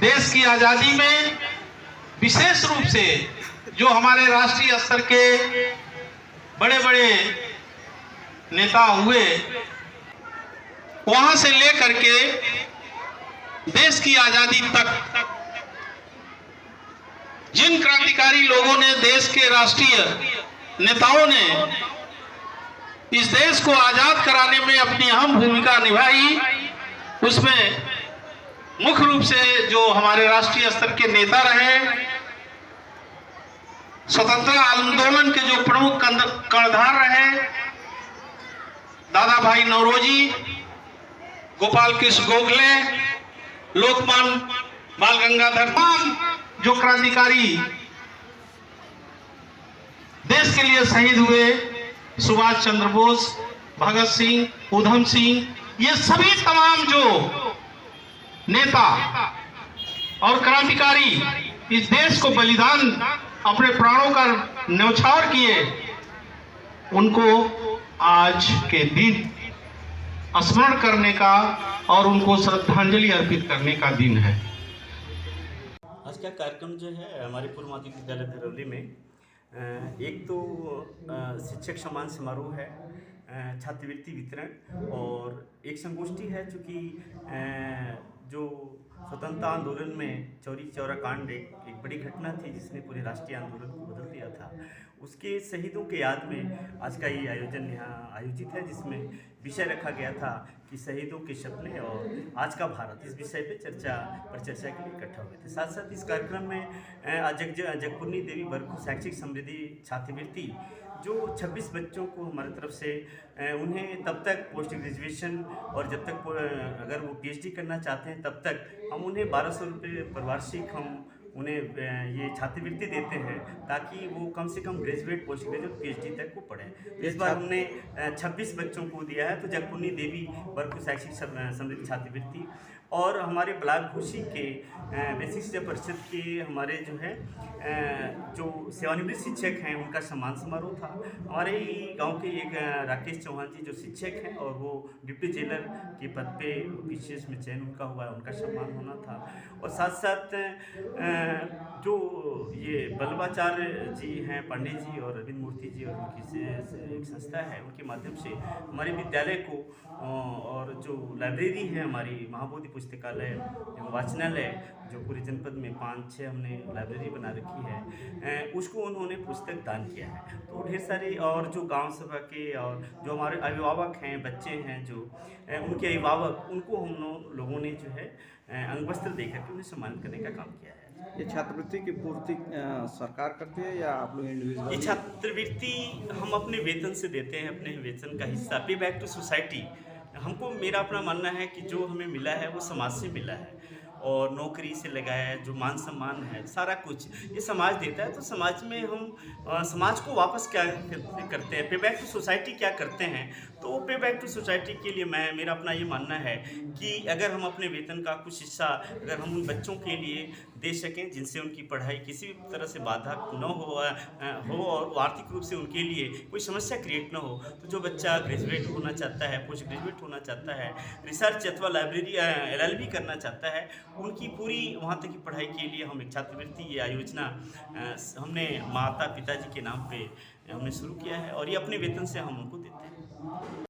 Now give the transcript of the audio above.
देश की आजादी में विशेष रूप से जो हमारे राष्ट्रीय स्तर के बड़े बड़े नेता हुए, वहां से लेकर के देश की आजादी तक जिन क्रांतिकारी लोगों ने, देश के राष्ट्रीय नेताओं ने इस देश को आजाद कराने में अपनी अहम भूमिका निभाई, उसमें मुख्य रूप से जो हमारे राष्ट्रीय स्तर के नेता रहे, स्वतंत्रता आंदोलन के जो प्रमुख कर्णधार रहे, दादा भाई नौरोजी, गोपाल कृष्ण गोखले, लोकमान्य बाल गंगाधर, जो क्रांतिकारी देश के लिए शहीद हुए, सुभाष चंद्र बोस, भगत सिंह, उधम सिंह, ये सभी तमाम जो नेता और क्रांतिकारी इस देश को बलिदान, अपने प्राणों का न्यौछावर किए, उनको आज के दिन स्मरण करने का और उनको श्रद्धांजलि अर्पित करने का दिन है। आज का कार्यक्रम जो है हमारे पूर्व माध्यमिक विद्यालय धरौली में एक तो शिक्षक सम्मान समारोह है, छात्रवृत्ति वितरण, और एक संगोष्ठी है चूँकि जो स्वतंत्रता आंदोलन में चौरी चौरा कांड एक बड़ी घटना थी जिसने पूरे राष्ट्रीय आंदोलन को बदल दिया था। उसके शहीदों के याद में आज का ये आयोजन यहाँ आयोजित है, जिसमें विषय रखा गया था कि शहीदों के सपने और आज का भारत, इस विषय पे चर्चा के लिए इकट्ठा हुए थे। साथ साथ इस कार्यक्रम में जगपुरनी देवी बरखू शैक्षिक समृद्धि छात्रवृत्ति जो 26 बच्चों को हमारी तरफ से उन्हें तब तक पोस्ट ग्रेजुएशन और जब तक अगर वो पीएचडी करना चाहते हैं तब तक हम उन्हें 1200 रुपये पर वार्षिक हम उन्हें ये छात्रवृत्ति देते हैं ताकि वो कम से कम ग्रेजुएट, पोस्ट ग्रेजुएट, पीएचडी तक को पढ़ें। इस बार हमने 26 बच्चों को दिया है, तो जगपुरनी देवी बरखू शैक्षिक समृद्धि छात्रवृत्ति, और हमारे ब्लॉक घोसी के बेसिक शिक्षा परिषद के हमारे जो है जो सेवानिवृत्त शिक्षक हैं उनका सम्मान समारोह था। हमारे ही गांव के एक राकेश चौहान जी जो शिक्षक हैं और वो डिप्टी जेलर के पद पे विशेष में चयन उनका हुआ है, उनका सम्मान होना था। और साथ साथ जो ये बल्लभाचार्य जी हैं, पंडित जी और अरविंद मूर्ति जी, और उनकी एक संस्था है, उनके माध्यम से हमारे विद्यालय को और जो लाइब्रेरी है हमारी महाबोधि पुस्तकालय एवं वाचनालय जो पूरे जनपद में 5-6 हमने लाइब्रेरी बना रखी है, उसको उन्होंने पुस्तक दान किया है। तो ढेर सारे और जो गांव सभा के और जो हमारे अभिभावक हैं, बच्चे हैं जो उनके अभिभावक, उनको हम लोगों ने जो है अंगवस्त्र देकर के उन्हें सम्मानित करने का काम किया है। ये छात्रवृत्ति की पूर्ति सरकार करती है या आप लोग इंडिविजुअल? ये छात्रवृत्ति हम अपने वेतन से देते हैं, अपने वेतन का हिस्सा, पे बैक टू सोसाइटी। हमको, मेरा अपना मानना है कि जो हमें मिला है वो समाज से मिला है, और नौकरी से लगाया है, जो मान सम्मान है, सारा कुछ ये समाज देता है। तो समाज में हम समाज को वापस क्या करते हैं, पे बैक टू सोसाइटी क्या करते हैं, तो पे बैक टू सोसाइटी के लिए मेरा अपना ये मानना है कि अगर हम अपने वेतन का कुछ हिस्सा अगर हम उन बच्चों के लिए दे सकें जिनसे उनकी पढ़ाई किसी भी तरह से बाधा न हो और आर्थिक रूप से उनके लिए कोई समस्या क्रिएट ना हो, तो जो बच्चा ग्रेजुएट होना चाहता है, पोस्ट ग्रेजुएट होना चाहता है, रिसर्च अथवा लाइब्रेरी LLB करना चाहता है, उनकी पूरी वहाँ तक की पढ़ाई के लिए हम एक छात्रवृत्ति ये आयोजना हमने माता पिताजी के नाम पे हमने शुरू किया है, और ये अपने वेतन से हम उनको देते हैं।